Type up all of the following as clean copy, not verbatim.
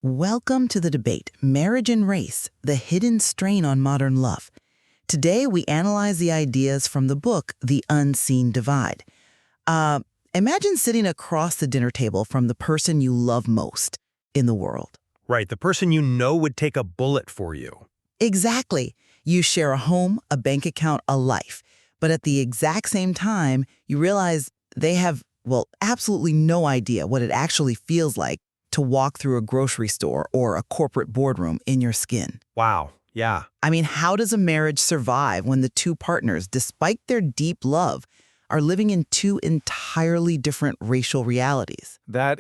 Welcome to the debate, Marriage and Race, the Hidden Strain on Modern Love. Today, we analyze the ideas from the book, The Unseen Divide. Imagine sitting across the dinner table from the person you love most in the world. Right, the person you know would take a bullet for you. Exactly. You share a home, a bank account, a life. But at the exact same time, you realize they have, absolutely no idea what it actually feels like to walk through a grocery store or a corporate boardroom in your skin. Wow, yeah. I mean, how does a marriage survive when the two partners, despite their deep love, are living in two entirely different racial realities? That's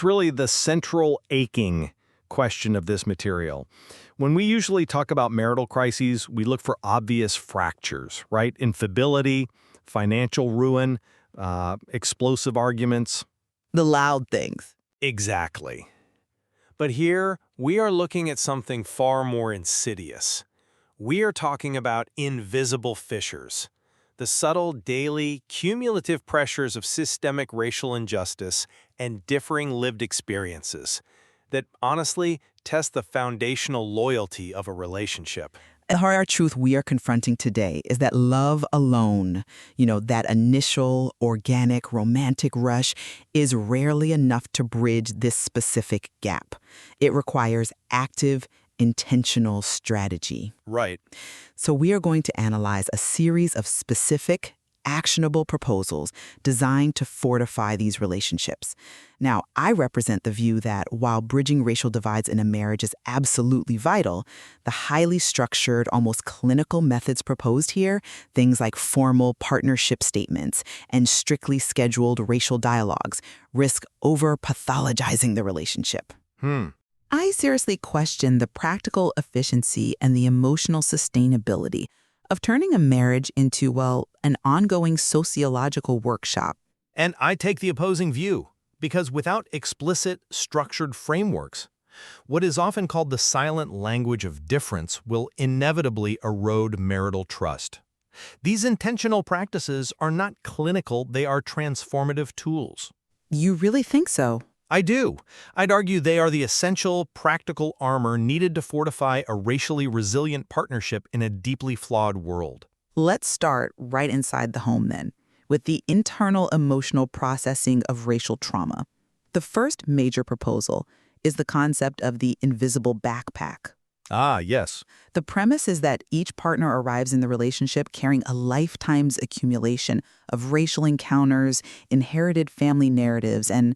really the central aching question of this material. When we usually talk about marital crises, we look for obvious fractures, right? Infidelity, financial ruin, explosive arguments. The loud things. Exactly. But here, we are looking at something far more insidious. We are talking about invisible fissures, the subtle, daily, cumulative pressures of systemic racial injustice and differing lived experiences that, honestly, test the foundational loyalty of a relationship. The hard truth we are confronting today is that love alone, that initial, organic, romantic rush, is rarely enough to bridge this specific gap. It requires active, intentional strategy. Right. So we are going to analyze a series of specific, actionable proposals designed to fortify these relationships. Now, I represent the view that while bridging racial divides in a marriage is absolutely vital, the highly structured, almost clinical methods proposed here, things like formal partnership statements and strictly scheduled racial dialogues, risk over-pathologizing the relationship. I seriously question the practical efficiency and the emotional sustainability of turning a marriage into, an ongoing sociological workshop. And I take the opposing view, because without explicit, structured frameworks, what is often called the silent language of difference will inevitably erode marital trust. These intentional practices are not clinical, they are transformative tools. You really think so? I do. I'd argue they are the essential, practical armor needed to fortify a racially resilient partnership in a deeply flawed world. Let's start right inside the home then, with the internal emotional processing of racial trauma. The first major proposal is the concept of the invisible backpack. Ah, yes. The premise is that each partner arrives in the relationship carrying a lifetime's accumulation of racial encounters, inherited family narratives, and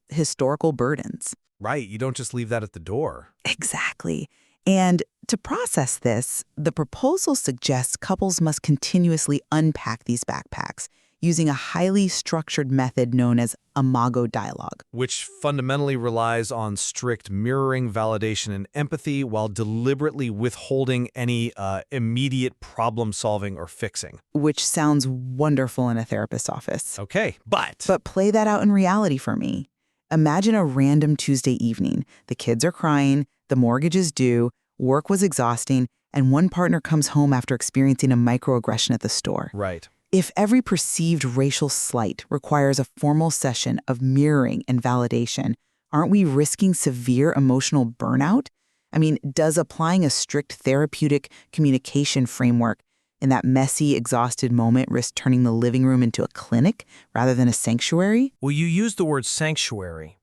historical burdens. Right, you don't just leave that at the door. Exactly. And to process this, the proposal suggests couples must continuously unpack these backpacks using a highly structured method known as imago dialogue. Which fundamentally relies on strict mirroring, validation, and empathy while deliberately withholding any immediate problem-solving or fixing. Which sounds wonderful in a therapist's office. Okay, but But play that out in reality for me. Imagine a random Tuesday evening. The kids are crying, the mortgage is due, work was exhausting, and one partner comes home after experiencing a microaggression at the store. Right. If every perceived racial slight requires a formal session of mirroring and validation, aren't we risking severe emotional burnout? I mean, does applying a strict therapeutic communication framework in that messy, exhausted moment risk turning the living room into a clinic rather than a sanctuary? Well, you used the word sanctuary,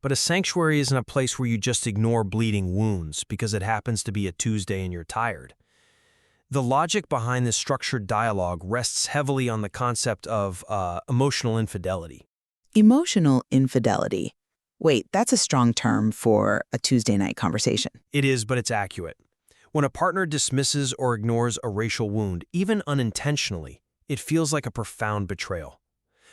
but a sanctuary isn't a place where you just ignore bleeding wounds because it happens to be a Tuesday and you're tired. The logic behind this structured dialogue rests heavily on the concept of emotional infidelity. Emotional infidelity. Wait, that's a strong term for a Tuesday night conversation. It is, but it's accurate. When a partner dismisses or ignores a racial wound, even unintentionally, it feels like a profound betrayal.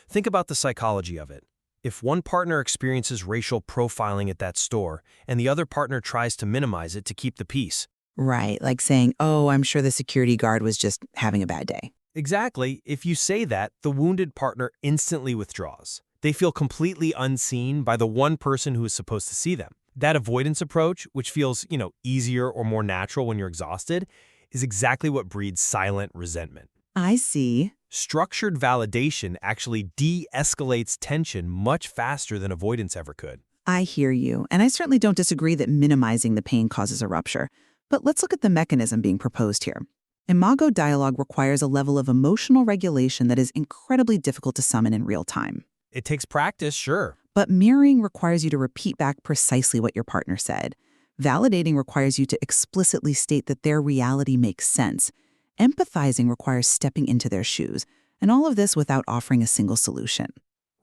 Think about the psychology of it. If one partner experiences racial profiling at that store and the other partner tries to minimize it to keep the peace. Right, like saying, oh, I'm sure the security guard was just having a bad day. Exactly. If you say that, the wounded partner instantly withdraws. They feel completely unseen by the one person who is supposed to see them. That avoidance approach, which feels, easier or more natural when you're exhausted, is exactly what breeds silent resentment. I see. Structured validation actually de-escalates tension much faster than avoidance ever could. I hear you, and I certainly don't disagree that minimizing the pain causes a rupture. But let's look at the mechanism being proposed here. Imago dialogue requires a level of emotional regulation that is incredibly difficult to summon in real time. It takes practice, sure. But mirroring requires you to repeat back precisely what your partner said. Validating requires you to explicitly state that their reality makes sense. Empathizing requires stepping into their shoes, and all of this without offering a single solution.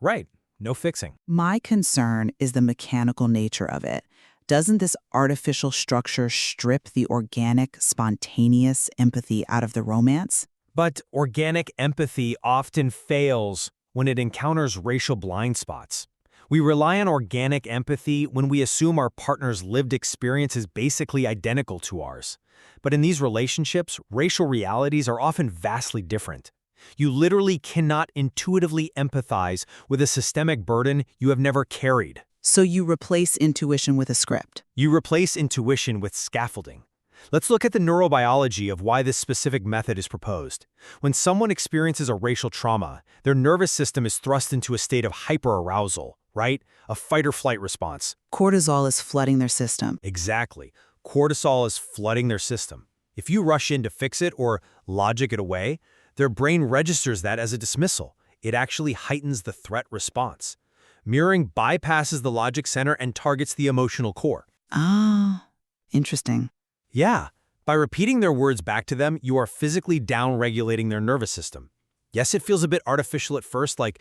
Right. No fixing. My concern is the mechanical nature of it. Doesn't this artificial structure strip the organic, spontaneous empathy out of the romance? But organic empathy often fails when it encounters racial blind spots. We rely on organic empathy when we assume our partner's lived experience is basically identical to ours. But in these relationships, racial realities are often vastly different. You literally cannot intuitively empathize with a systemic burden you have never carried. So you replace intuition with a script. You replace intuition with scaffolding. Let's look at the neurobiology of why this specific method is proposed. When someone experiences a racial trauma, their nervous system is thrust into a state of hyperarousal, right? A fight-or-flight response. Cortisol is flooding their system. Exactly. Cortisol is flooding their system. If you rush in to fix it or logic it away, their brain registers that as a dismissal. It actually heightens the threat response. Mirroring bypasses the logic center and targets the emotional core. Ah, interesting. Yeah, by repeating their words back to them, you are physically down-regulating their nervous system. Yes, it feels a bit artificial at first, like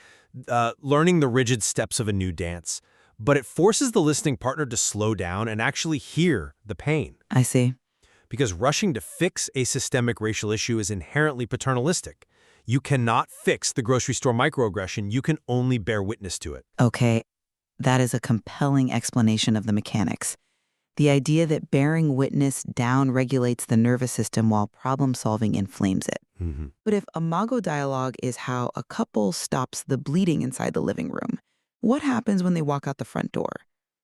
learning the rigid steps of a new dance, but it forces the listening partner to slow down and actually hear the pain. I see. Because rushing to fix a systemic racial issue is inherently paternalistic. You cannot fix the grocery store microaggression, you can only bear witness to it. Okay, that is a compelling explanation of the mechanics. The idea that bearing witness down-regulates the nervous system while problem-solving inflames it. But if imago dialogue is how a couple stops the bleeding inside the living room, what happens when they walk out the front door?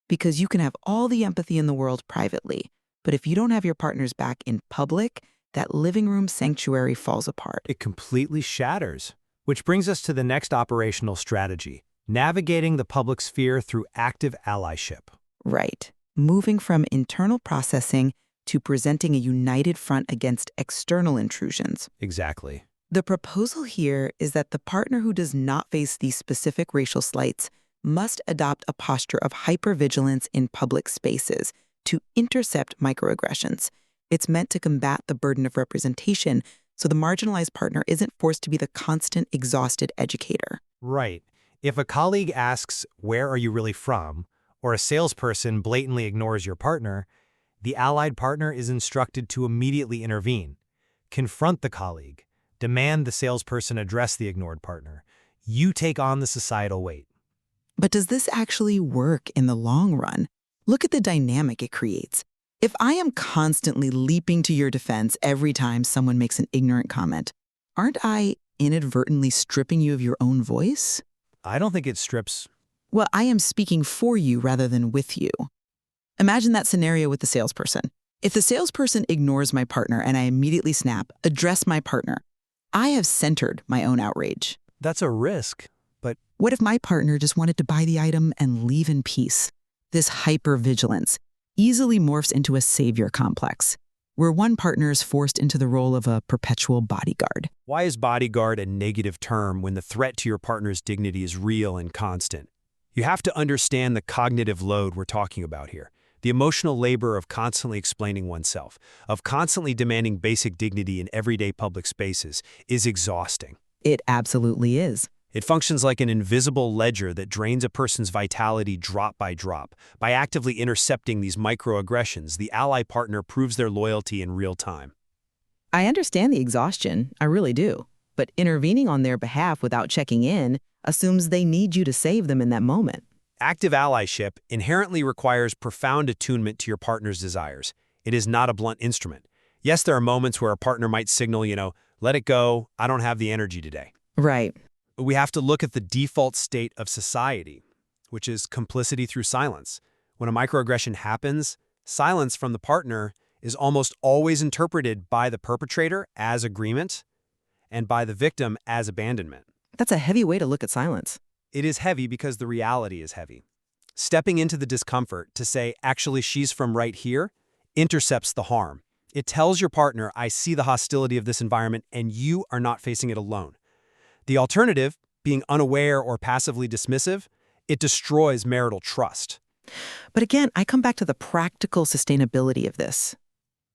Because you can have all the empathy in the world privately, but if you don't have your partner's back in public, that living room sanctuary falls apart. It completely shatters. Which brings us to the next operational strategy, navigating the public sphere through active allyship. Right. Moving from internal processing to presenting a united front against external intrusions. Exactly. The proposal here is that the partner who does not face these specific racial slights must adopt a posture of hypervigilance in public spaces to intercept microaggressions. It's meant to combat the burden of representation so the marginalized partner isn't forced to be the constant, exhausted educator. Right. If a colleague asks, "Where are you really from?" or a salesperson blatantly ignores your partner, the allied partner is instructed to immediately intervene. Confront the colleague. Demand the salesperson address the ignored partner. You take on the societal weight. But does this actually work in the long run? Look at the dynamic it creates. If I am constantly leaping to your defense every time someone makes an ignorant comment, aren't I inadvertently stripping you of your own voice? I don't think it strips. Well, I am speaking for you rather than with you. Imagine that scenario with the salesperson. If the salesperson ignores my partner and I immediately snap, address my partner, I have centered my own outrage. That's a risk, but What if my partner just wanted to buy the item and leave in peace? This hypervigilance easily morphs into a savior complex, where one partner is forced into the role of a perpetual bodyguard. why is bodyguard a negative term when the threat to your partner's dignity is real and constant? You have to understand the cognitive load we're talking about here. The emotional labor of constantly explaining oneself, of constantly demanding basic dignity in everyday public spaces, is exhausting. It absolutely is. It functions like an invisible ledger that drains a person's vitality drop by drop. By actively intercepting these microaggressions, the ally partner proves their loyalty in real time. I understand the exhaustion, I really do. But intervening on their behalf without checking in assumes they need you to save them in that moment. Active allyship inherently requires profound attunement to your partner's desires. It is not a blunt instrument. Yes, there are moments where a partner might signal, let it go, I don't have the energy today. Right. But we have to look at the default state of society, which is complicity through silence. When a microaggression happens, silence from the partner is almost always interpreted by the perpetrator as agreement and by the victim as abandonment. That's a heavy way to look at silence. It is heavy because the reality is heavy. Stepping into the discomfort to say, actually, she's from right here, intercepts the harm. It tells your partner, I see the hostility of this environment and you are not facing it alone. The alternative, being unaware or passively dismissive, it destroys marital trust. But again, I come back to the practical sustainability of this.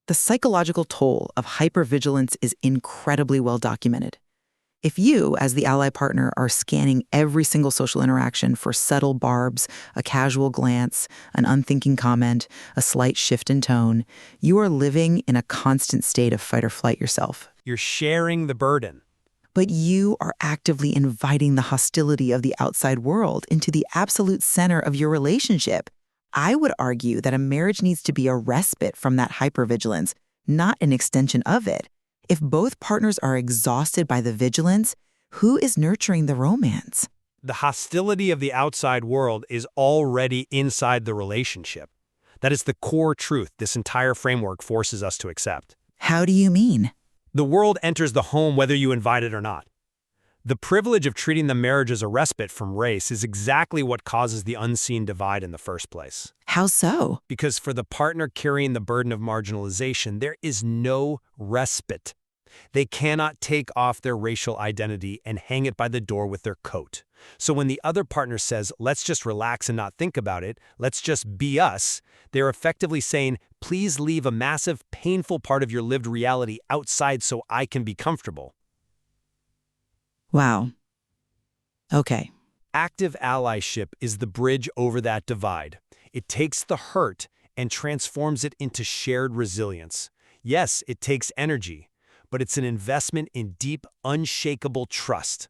The psychological toll of hypervigilance is incredibly well documented. If you, as the ally partner, are scanning every single social interaction for subtle barbs, a casual glance, an unthinking comment, a slight shift in tone, you are living in a constant state of fight or flight yourself. You're sharing the burden. But you are actively inviting the hostility of the outside world into the absolute center of your relationship. I would argue that a marriage needs to be a respite from that hypervigilance, not an extension of it. If both partners are exhausted by the vigilance, who is nurturing the romance? The hostility of the outside world is already inside the relationship. That is the core truth this entire framework forces us to accept. How do you mean? The world enters the home whether you invite it or not. The privilege of treating the marriage as a respite from race is exactly what causes the unseen divide in the first place. How so? Because for the partner carrying the burden of marginalization, there is no respite. They cannot take off their racial identity and hang it by the door with their coat. So when the other partner says, let's just relax and not think about it, let's just be us, they're effectively saying, please leave a massive, painful part of your lived reality outside so I can be comfortable. Wow. Okay. Active allyship is the bridge over that divide. It takes the hurt and transforms it into shared resilience. Yes, it takes energy, but it's an investment in deep, unshakable trust.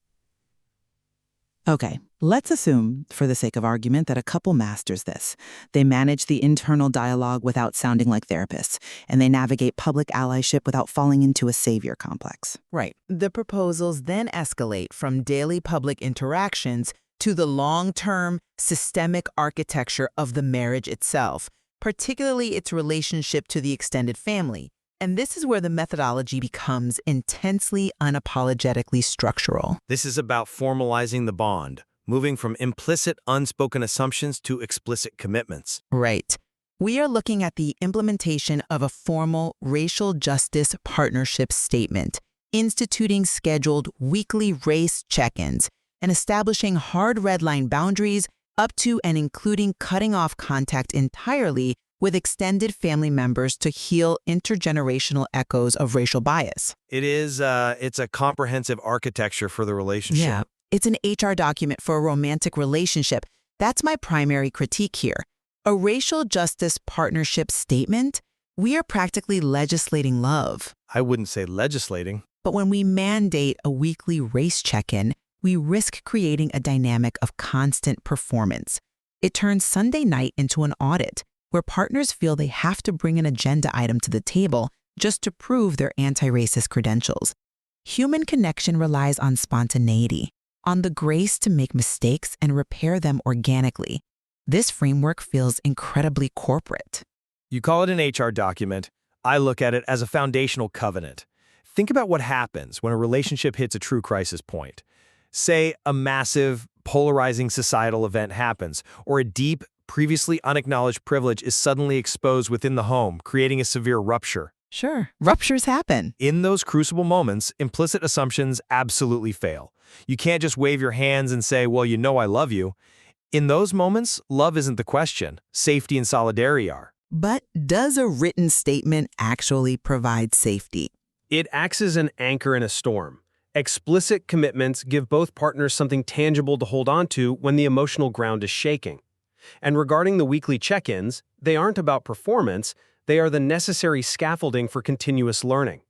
Okay, let's assume, for the sake of argument, that a couple masters this. They manage the internal dialogue without sounding like therapists, and they navigate public allyship without falling into a savior complex. Right. The proposals then escalate from daily public interactions to the long-term, systemic architecture of the marriage itself, particularly its relationship to the extended family. And this is where the methodology becomes intensely, unapologetically structural. This is about formalizing the bond, moving from implicit, unspoken assumptions to explicit commitments. Right. We are looking at the implementation of a formal racial justice partnership statement, instituting scheduled weekly race check-ins, and establishing hard red line boundaries up to and including cutting off contact entirely with extended family members to heal intergenerational echoes of racial bias. It's a comprehensive architecture for the relationship. Yeah, it's an HR document for a romantic relationship. That's my primary critique here. A racial justice partnership statement, we are practically legislating love. I wouldn't say legislating. But when we mandate a weekly race check-in, we risk creating a dynamic of constant performance. It turns Sunday night into an audit, where partners feel they have to bring an agenda item to the table just to prove their anti-racist credentials. Human connection relies on spontaneity, on the grace to make mistakes and repair them organically. This framework feels incredibly corporate. You call it an HR document. I look at it as a foundational covenant. Think about what happens when a relationship hits a true crisis point. Say a massive, polarizing societal event happens, or a deep, previously unacknowledged privilege is suddenly exposed within the home, creating a severe rupture. Sure, ruptures happen. In those crucible moments, implicit assumptions absolutely fail. You can't just wave your hands and say, well, you know I love you. In those moments, love isn't the question. Safety and solidarity are. But does a written statement actually provide safety? It acts as an anchor in a storm. Explicit commitments give both partners something tangible to hold on to when the emotional ground is shaking. And regarding the weekly check-ins, they aren't about performance, they are the necessary scaffolding for continuous learning.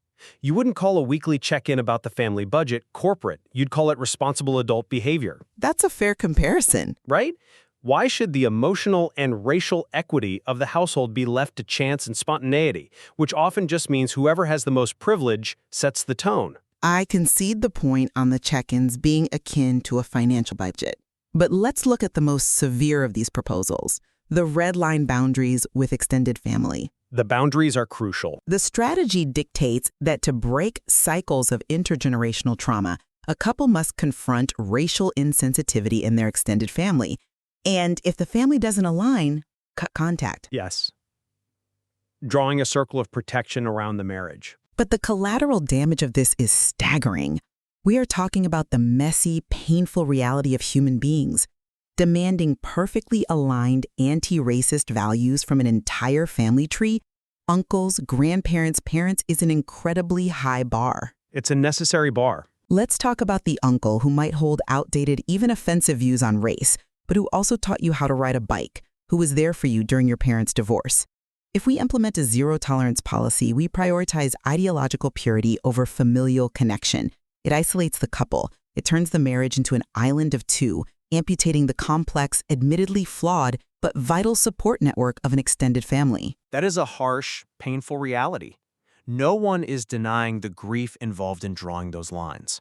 You wouldn't call a weekly check-in about the family budget corporate, you'd call it responsible adult behavior. That's a fair comparison. Right? Why should the emotional and racial equity of the household be left to chance and spontaneity, which often just means whoever has the most privilege sets the tone? I concede the point on the check-ins being akin to a financial budget. But let's look at the most severe of these proposals, the red line boundaries with extended family. The boundaries are crucial. The strategy dictates that to break cycles of intergenerational trauma, a couple must confront racial insensitivity in their extended family. And if the family doesn't align, cut contact. Yes. Drawing a circle of protection around the marriage. But the collateral damage of this is staggering. We are talking about the messy, painful reality of human beings, demanding perfectly aligned anti-racist values from an entire family tree. Uncles, grandparents, parents is an incredibly high bar. It's a necessary bar. Let's talk about the uncle who might hold outdated, even offensive views on race, but who also taught you how to ride a bike, who was there for you during your parents' divorce. If we implement a zero-tolerance policy, we prioritize ideological purity over familial connection. It isolates the couple. It turns the marriage into an island of two, amputating the complex, admittedly flawed, but vital support network of an extended family. That is a harsh, painful reality. No one is denying the grief involved in drawing those lines.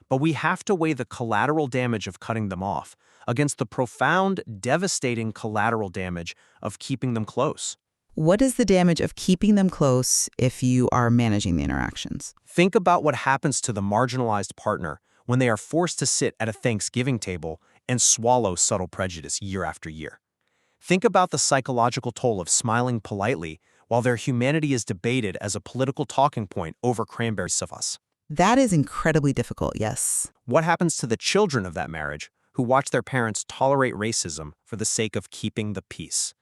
But we have to weigh the collateral damage of cutting them off against the profound, devastating collateral damage of keeping them close. What is the damage of keeping them close if you are managing the interactions? Think about what happens to the marginalized partner when they are forced to sit at a Thanksgiving table and swallow subtle prejudice year after year. Think about the psychological toll of smiling politely while their humanity is debated as a political talking point over cranberry sauce. That is incredibly difficult, yes. What happens to the children of that marriage who watch their parents tolerate racism for the sake of keeping the peace?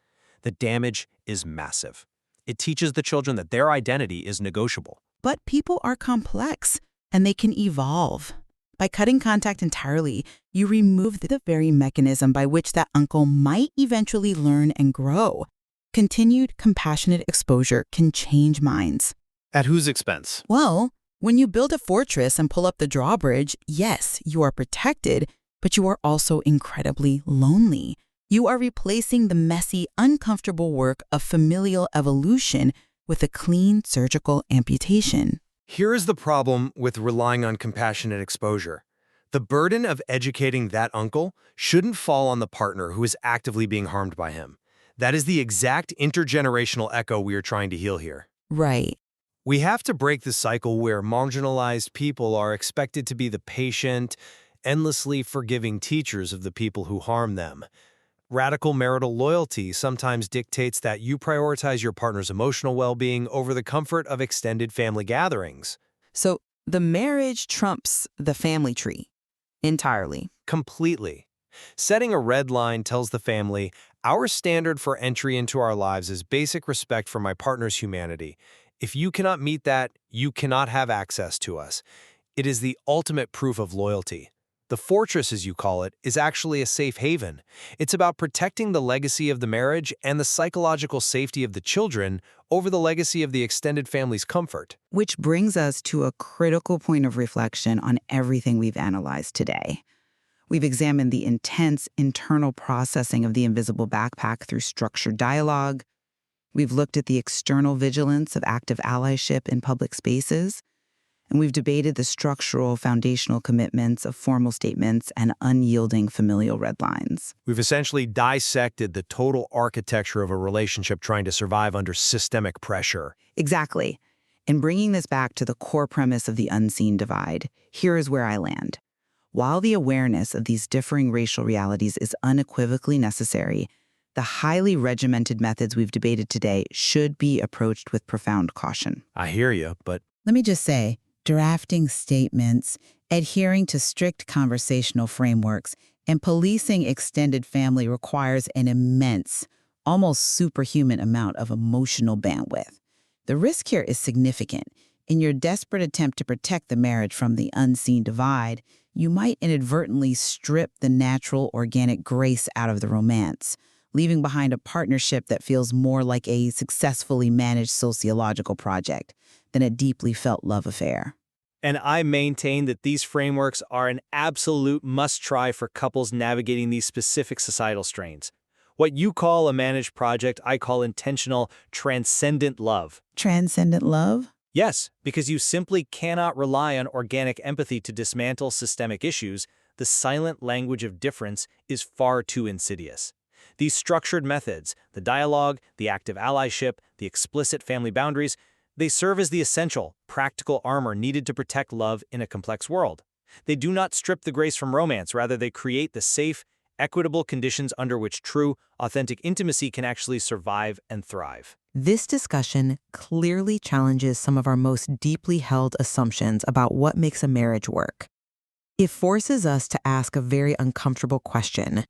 The damage is massive. It teaches the children that their identity is negotiable. But people are complex, and they can evolve. By cutting contact entirely, you remove the very mechanism by which that uncle might eventually learn and grow. Continued compassionate exposure can change minds. At whose expense? Well, when you build a fortress and pull up the drawbridge, yes, you are protected, but you are also incredibly lonely. You are replacing the messy, uncomfortable work of familial evolution with a clean surgical amputation. Here is the problem with relying on compassionate exposure. The burden of educating that uncle shouldn't fall on the partner who is actively being harmed by him. That is the exact intergenerational echo we are trying to heal here. Right. We have to break the cycle where marginalized people are expected to be the patient, endlessly forgiving teachers of the people who harm them. Radical marital loyalty sometimes dictates that you prioritize your partner's emotional well-being over the comfort of extended family gatherings. So the marriage trumps the family tree entirely. Completely. Setting a red line tells the family, our standard for entry into our lives is basic respect for my partner's humanity. If you cannot meet that, you cannot have access to us. It is the ultimate proof of loyalty. The fortress, as you call it, is actually a safe haven. It's about protecting the legacy of the marriage and the psychological safety of the children over the legacy of the extended family's comfort. Which brings us to a critical point of reflection on everything we've analyzed today. We've examined the intense internal processing of the invisible backpack through structured dialogue. We've looked at the external vigilance of active allyship in public spaces. And we've debated the structural, foundational commitments of formal statements and unyielding familial red lines. We've essentially dissected the total architecture of a relationship trying to survive under systemic pressure. Exactly. In bringing this back to the core premise of the unseen divide, here is where I land. While the awareness of these differing racial realities is unequivocally necessary, the highly regimented methods we've debated today should be approached with profound caution. I hear you, but Let me just say, drafting statements, adhering to strict conversational frameworks, and policing extended family requires an immense, almost superhuman amount of emotional bandwidth. The risk here is significant. In your desperate attempt to protect the marriage from the unseen divide, you might inadvertently strip the natural, organic grace out of the romance, leaving behind a partnership that feels more like a successfully managed sociological project than a deeply felt love affair. And I maintain that these frameworks are an absolute must-try for couples navigating these specific societal strains. What you call a managed project, I call intentional, transcendent love. Transcendent love? Yes, because you simply cannot rely on organic empathy to dismantle systemic issues. The silent language of difference is far too insidious. These structured methods, the dialogue, the active allyship, the explicit family boundaries, they serve as the essential, practical armor needed to protect love in a complex world. They do not strip the grace from romance, rather they create the safe, equitable conditions under which true, authentic intimacy can actually survive and thrive. This discussion clearly challenges some of our most deeply held assumptions about what makes a marriage work. It forces us to ask a very uncomfortable question.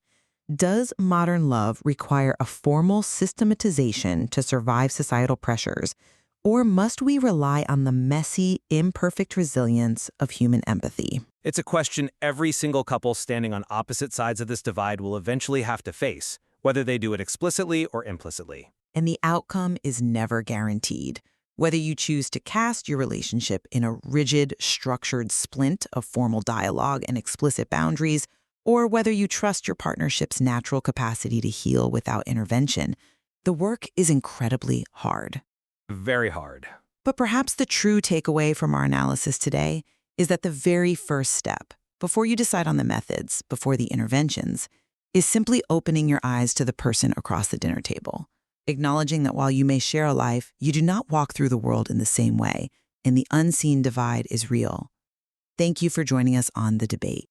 Does modern love require a formal systematization to survive societal pressures, or must we rely on the messy, imperfect resilience of human empathy? It's a question every single couple standing on opposite sides of this divide will eventually have to face, whether they do it explicitly or implicitly. And the outcome is never guaranteed. Whether you choose to cast your relationship in a rigid, structured splint of formal dialogue and explicit boundaries, or whether you trust your partnership's natural capacity to heal without intervention, the work is incredibly hard. Very hard. But perhaps the true takeaway from our analysis today is that the very first step, before you decide on the methods, before the interventions, is simply opening your eyes to the person across the dinner table, acknowledging that while you may share a life, you do not walk through the world in the same way, and the unseen divide is real. Thank you for joining us on The Debate.